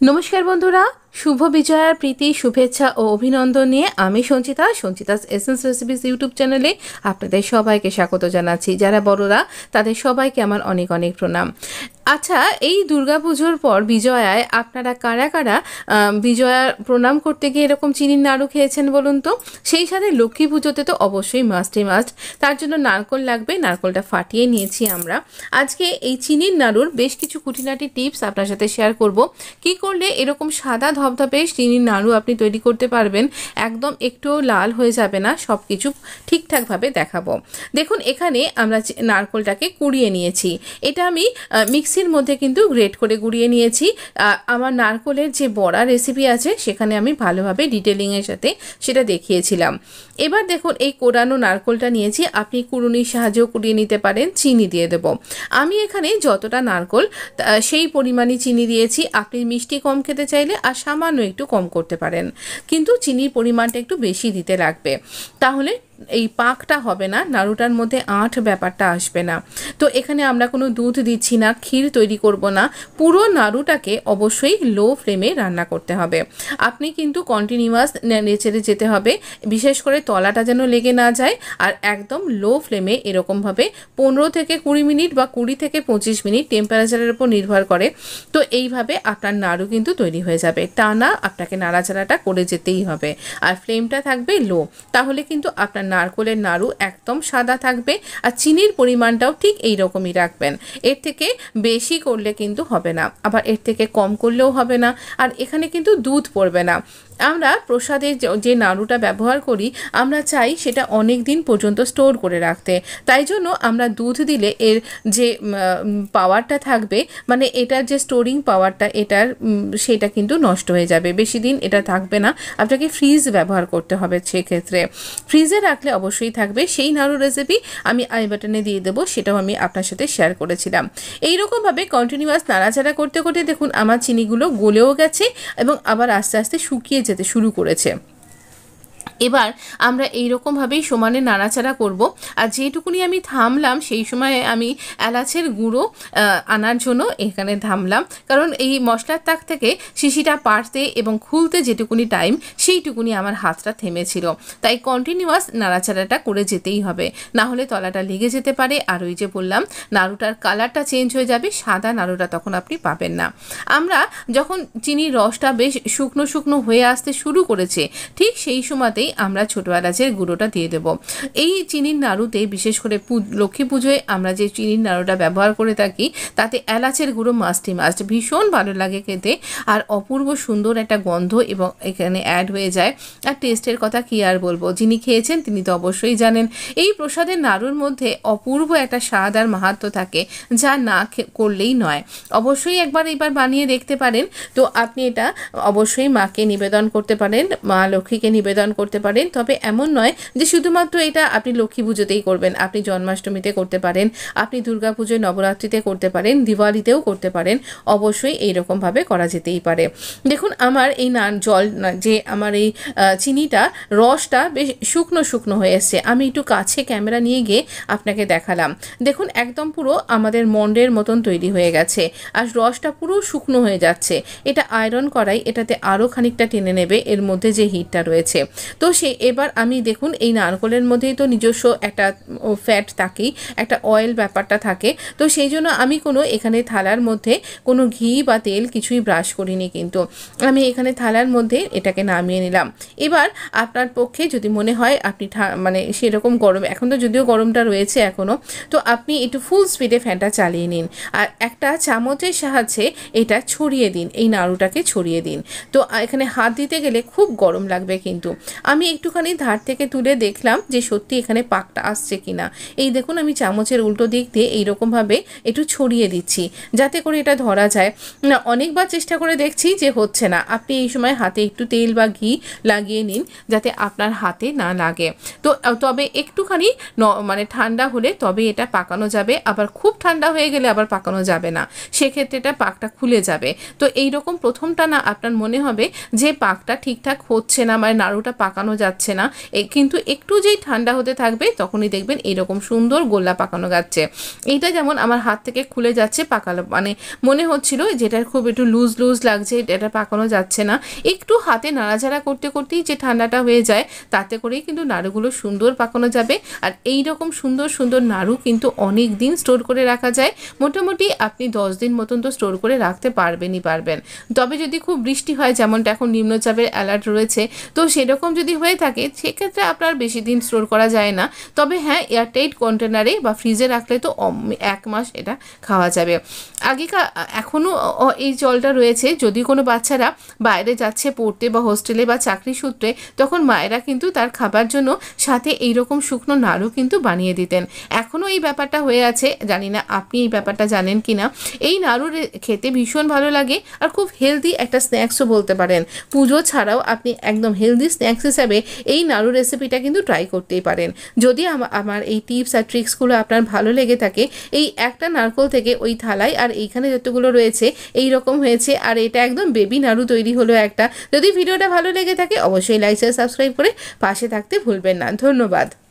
নমস্কার বন্ধুরা, শুভ বিজয়ার প্রীতি শুভেচ্ছা ও অভিনন্দন নিয়ে আমি সঞ্চিতাস এসেন্স রেসিপিস ইউটিউব চ্যানেলে আপনাদের সবাইকে স্বাগত জানাচ্ছি। যারা বড়রা তাদের সবাইকে আমার অনেক অনেক প্রণাম। আচ্ছা, এই দুর্গাপুজোর পর বিজয়ায় আপনারা কারা কারা বিজয়ার প্রণাম করতে গিয়ে এরকম চিনির নাড়ু খেয়েছেন বলুন তো? সেই সাথে লক্ষ্মী পুজোতে তো অবশ্যই মাস্ট। তার জন্য নারকোল লাগবে, নারকোলটা ফাটিয়ে নিয়েছি আমরা। আজকে এই চিনির নাড়ুর বেশ কিছু খুঁটিনাটি টিপস আপনার সাথে শেয়ার করব। কি করলে এরকম সাদা ধবধবে চিনির নাড়ু আপনি তৈরি করতে পারবেন, একদম একটুও লাল হয়ে যাবে না, সব কিছু ঠিকঠাকভাবে দেখাবো। দেখুন, এখানে আমরা নারকোলটাকে কুড়িয়ে নিয়েছি। এটা আমি মিক্সির মধ্যে কিন্তু গ্রেট করে গুঁড়িয়ে নিয়েছি। আমার নারকোলের যে বড়া রেসিপি আছে সেখানে আমি ভালোভাবে ডিটেলিংয়ের সাথে সেটা দেখিয়েছিলাম। এবার দেখুন, এই কোরানো নারকোলটা নিয়েছি, আপনি কুড়ুনির সাহায্যেও কুড়িয়ে নিতে পারেন। চিনি দিয়ে দেব। আমি এখানে যতটা নারকোল সেই পরিমাণই চিনি দিয়েছি। আপনি মিষ্টি কম খেতে চাইলে আর সামান্য একটু কম করতে পারেন, কিন্তু চিনির পরিমাণটা একটু বেশি দিতে লাগবে, তাহলে এই পাকটা হবে না, নাড়ুটার মধ্যে আঁট ব্যাপারটা আসবে না। তো এখানে আমরা কোনো দুধ দিচ্ছি না, ক্ষীর তৈরি করব না। পুরো নাড়ুটাকে অবশ্যই লো ফ্লেমে রান্না করতে হবে। আপনি কিন্তু কন্টিনিউয়াস নেড়ে যেতে হবে, বিশেষ করে তলাটা যেন লেগে না যায়। আর একদম লো ফ্লেমে এরকমভাবে 15 থেকে 20 মিনিট বা 20 থেকে 25 মিনিট, টেম্পারেচারের উপর নির্ভর করে। তো এইভাবে আপনার নাড়ু কিন্তু তৈরি হয়ে যাবে। টানা আপনাকে নাড়াচাড়াটা করে যেতেই হবে, আর ফ্লেমটা থাকবে লো। তাহলে কিন্তু আপনার নারকোলের নাড়ু একদম সাদা থাকবে। আর চিনির পরিমাণটাও ঠিক এই রকমই রাখবেন। এর থেকে বেশি করলে কিন্তু হবে না, আবার এর থেকে কম করলেও হবে না। আর এখানে কিন্তু দুধ পড়বে না। আমরা প্রসাদের যে নাড়ুটা ব্যবহার করি, আমরা চাই সেটা অনেক দিন পর্যন্ত স্টোর করে রাখতে। তাই জন্য আমরা দুধ দিলে এর যে পাওয়ারটা থাকবে, মানে এটার যে স্টোরিং পাওয়ারটা, এটার সেটা কিন্তু নষ্ট হয়ে যাবে, বেশি দিন এটা থাকবে না। আপনাকে ফ্রিজ ব্যবহার করতে হবে। সেক্ষেত্রে ফ্রিজে রাখলে অবশ্যই থাকবে। সেই নাড়ু রেসিপি আমি আই বাটনে দিয়ে দেবো, সেটাও আমি আপনার সাথে শেয়ার করেছিলাম। এইরকমভাবে কন্টিনিউয়াস নাড়াচাড়া করতে করতে দেখুন আমার চিনিগুলো গলেও গেছে এবং আবার আস্তে আস্তে শুকিয়ে যেতে শুরু করেছে। এবার আমরা এইরকমভাবেই সমানে নাড়াচাড়া করব। আর যেটুকুনি আমি থামলাম, সেই সময় আমি এলাচের গুঁড়ো আনার জন্য এখানে থামলাম, কারণ এই মশলার তাক থেকে শিশিটা পাড়তে এবং খুলতে যেটুকুনি টাইম, সেইটুকুনি আমার হাতটা থেমেছিল। তাই কন্টিনিউয়াস নাড়াচাড়াটা করে যেতেই হবে, না হলে তলাটা লেগে যেতে পারে। আর ওই যে বললাম, নাড়ুটার কালারটা চেঞ্জ হয়ে যাবে, সাদা নাড়ুটা তখন আপনি পাবেন না। আমরা যখন চিনির রসটা বেশ শুকনো শুকনো হয়ে আসতে শুরু করেছে, ঠিক সেই সময়তেই আমরা ছোটো এলাচের গুঁড়োটা দিয়ে দেব। এই চিনির নাড়ুতে, বিশেষ করে লক্ষ্মী পুজোয় আমরা যে চিনির নাড়ুটা ব্যবহার করে থাকি, তাতে এলাচের গুঁড়ো মাস্ট, ভীষণ ভালো লাগে খেতে। আর অপূর্ব সুন্দর একটা গন্ধ এবং এখানে অ্যাড হয়ে যায়। আর টেস্টের কথা কি আর বলবো, যিনি খেয়েছেন তিনি তো অবশ্যই জানেন। এই প্রসাদের নাড়ুর মধ্যে অপূর্ব একটা স্বাদ আর মাহাত্ম্য থাকে, যা না করলেই নয়। অবশ্যই এবার বানিয়ে দেখতে পারেন। তো আপনি এটা অবশ্যই মাকে নিবেদন করতে পারেন, মা লক্ষ্মীকে নিবেদন করতে পারেন। তবে এমন নয় যে শুধুমাত্র এটা আপনি লক্ষ্মী পুজোতেই করবেন, আপনি জন্মাষ্টমীতে করতে পারেন, আপনি দুর্গা পুজোয় নবরাত্রিতে করতে পারেন, দিওয়ালিতেও করতে পারেন। অবশ্যই এইরকমভাবে করা যেতেই পারে। দেখুন, আমার এই আমার এই চিনিটা রসটা বেশ শুকনো শুকনো হয়ে এসছে। আমি একটু কাছে ক্যামেরা নিয়ে গিয়ে আপনাকে দেখালাম। দেখুন, একদম পুরো আমাদের মন্ডের মতন তৈরি হয়ে গেছে, আর রসটা পুরো শুকনো হয়ে যাচ্ছে। এটা আয়রন করাই এটাতে আরও খানিকটা টেনে নেবে, এর মধ্যে যে হিটটা রয়েছে। তো এবার আমি দেখুন, এই নারকোলের মধ্যেই তো নিজস্ব একটা ফ্যাট থাকেই, একটা অয়েল ব্যাপারটা থাকে। তো সেই জন্য আমি এখানে থালার মধ্যে কোনো ঘি বা তেল কিছুই ব্রাশ করিনি, কিন্তু আমি এখানে থালার মধ্যে এটাকে নামিয়ে নিলাম। এবার আপনার পক্ষে যদি মনে হয় আপনি মানে সেরকম গরম, এখন তো যদিও গরমটা রয়েছে এখনও, তো আপনি একটু ফুল স্পিডে ফ্যানটা চালিয়ে নিন, আর একটা চামচের সাহায্যে এটা ছড়িয়ে দিন, এই নাড়ুটাকে ছড়িয়ে দিন। তো এখানে হাত দিতে গেলে খুব গরম লাগবে, কিন্তু আমি একটুখানি ধার থেকে তুলে দেখলাম যে সত্যি এখানে পাকটা আসছে কিনা। এই দেখুন, আমি চামচের উল্টো দিক দিয়ে এইরকমভাবে একটু ছড়িয়ে দিচ্ছি, যাতে করে এটা ধরা যায় না। অনেকবার চেষ্টা করে দেখছি যে হচ্ছে না। আপনি এই সময় হাতে একটু তেল বা ঘি লাগিয়ে নিন, যাতে আপনার হাতে না লাগে। তো তবে একটুখানি মানে ঠান্ডা হলে তবে এটা পাকানো যাবে, আবার খুব ঠান্ডা হয়ে গেলে আবার পাকানো যাবে না, সেক্ষেত্রে এটা পাকটা খুলে যাবে। তো এইরকম প্রথমটা না আপনার মনে হবে যে পাকটা ঠিকঠাক হচ্ছে না, মানে নাড়ুটা পাকানো পাকানো যাচ্ছে না, কিন্তু একটু যেই ঠান্ডা হতে থাকবে তখনই দেখবেন এরকম সুন্দর গোল্লা পাকানো যাচ্ছে। এইটা যেমন আমার হাত থেকে খুলে যাচ্ছে, পাকালো মানে মনে হচ্ছিল যেটা খুব একটু লুজ লুজ লাগছে, এটা পাকানো যাচ্ছে না। একটু হাতে নাড়াচাড়া করতে করতেই যে ঠান্ডাটা হয়ে যায়, তাতে করেই কিন্তু নাড়ুগুলো সুন্দর পাকানো যাবে। আর এই রকম সুন্দর সুন্দর নাড়ু কিন্তু অনেক দিন স্টোর করে রাখা যায়। মোটামুটি আপনি 10 দিন মতন তো স্টোর করে রাখতে পারবেন। তবে যদি খুব বৃষ্টি হয়, যেমনটা এখন নিম্নচাপের অ্যালার্ট রয়েছে, তো সেরকম যদি হয়ে থাকে সেক্ষেত্রে আপনার বেশি দিন স্টোর করা যায় না। তবে হ্যাঁ, এয়ারটাইট কন্টেনারে বা ফ্রিজে রাখলে তো 1 মাস এটা খাওয়া যাবে। এখনও এই জলটা রয়েছে। যদি কোনো বাচ্চারা বাইরে যাচ্ছে পড়তে বা হোস্টেলে বা চাকরি সূত্রে, তখন মায়েরা কিন্তু তার খাবার জন্য সাথে এইরকম শুকনো নাড়ু কিন্তু বানিয়ে দিতেন। এখনও এই ব্যাপারটা হয়ে আছে, জানি না আপনি এই ব্যাপারটা জানেন কি না। এই নাড়ু খেতে ভীষণ ভালো লাগে আর খুব হেলদি একটা স্ন্যাক্সও বলতে পারেন। পুজো ছাড়াও আপনি একদম হেলদি স্ন্যাক্স হিসাবে এই নাড়ু রেসিপিটা কিন্তু ট্রাই করতেই পারেন। যদি আমার এই টিপস আর ট্রিক্সগুলো আপনার ভালো লেগে থাকে, এই একটা নারকোল থেকে ওই থালায় আর এইখানে যতগুলো রয়েছে এই রকম হয়েছে, আর এটা একদম বেবি নাড়ু তৈরি হলো একটা। যদি ভিডিওটা ভালো লেগে থাকে অবশ্যই লাইক শেয়ার সাবস্ক্রাইব করে পাশে থাকতে ভুলবেন না। ধন্যবাদ।